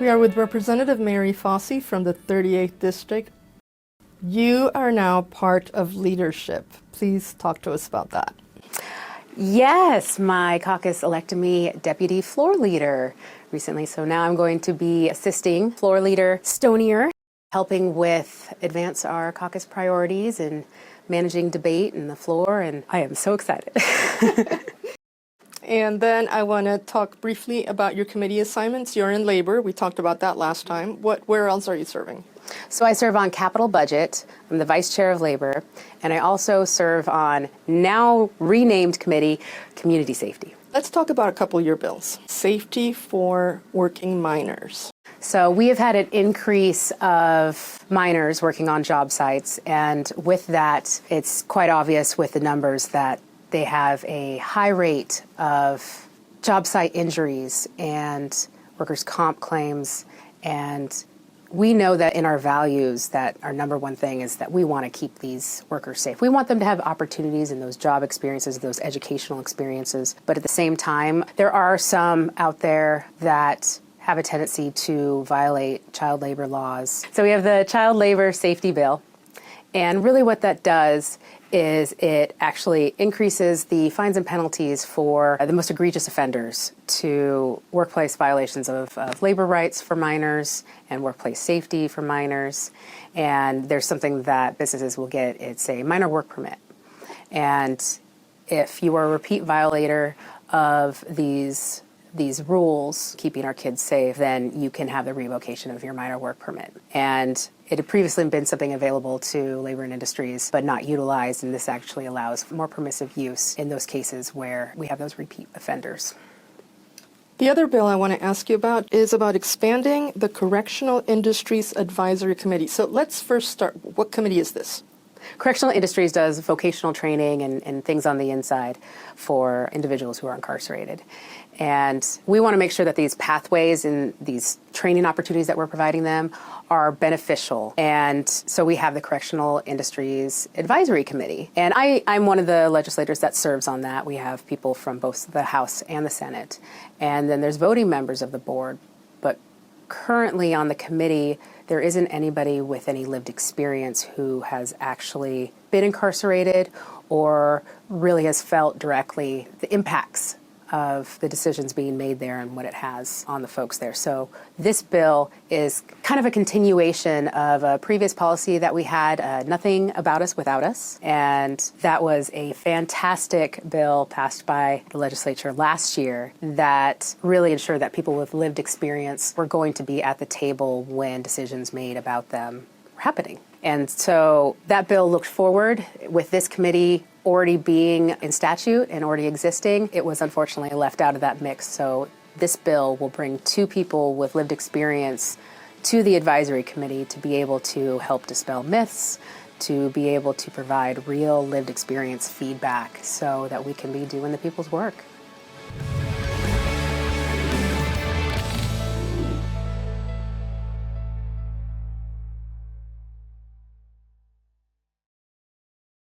We are with Representative Mary Fosse from the 38th District. You are now part of leadership. Please talk to us about that. Yes, my caucus elected me deputy floor leader recently, so now I'm going to be assisting floor leader Stonier, helping with advance our caucus priorities and managing debate and the floor, and I am so excited. And then I want to talk briefly about your committee assignments. You're in labor. We talked about that last time. Where else are you serving? So I serve on capital budget. I'm the vice chair of labor, and I also serve on now renamed committee, community safety. Let's talk about a couple of your bills. Safety for working minors. So we have had an increase of minors working on job sites, and with that, it's quite obvious with the numbers that they have a high rate of job site injuries and workers' comp claims, and we know that in our values that our number one thing is that we want to keep these workers safe. We want them to have opportunities in those job experiences, those educational experiences, but at the same time, there are some out there that have a tendency to violate child labor laws. So we have the child labor safety bill, and really what that does is it actually increases the fines and penalties for the most egregious offenders to workplace violations of labor rights for minors and workplace safety for minors. And there's something that businesses will get. It's a minor work permit. And if you are a repeat violator of these rules, keeping our kids safe, then you can have the revocation of your minor work permit. And it had previously been something available to labor and industries, but not utilized, and this actually allows more permissive use in those cases where we have those repeat offenders. The other bill I want to ask you about is about expanding the Correctional Industries Advisory Committee. So let's first start. What committee is this? Correctional Industries does vocational training and things on the inside for individuals who are incarcerated. And we want to make sure that these pathways and these training opportunities that we're providing them are beneficial. And so we have the Correctional Industries Advisory Committee. And I'm one of the legislators that serves on that. We have people from both the House and the Senate. And then there's voting members of the board. But currently on the committee, there isn't anybody with any lived experience who has actually been incarcerated or really has felt directly the impacts of the decisions being made there and what it has on the folks there. So this bill is kind of a continuation of a previous policy that we had, Nothing About Us Without Us. And that was a fantastic bill passed by the legislature last year that really ensured that people with lived experience were going to be at the table when decisions made about them were happening. And so that bill looked forward with this committee already being in statute and already existing. It was unfortunately left out of that mix. So this bill will bring two people with lived experience to the advisory committee to be able to help dispel myths, to be able to provide real lived experience feedback so that we can be doing the people's work.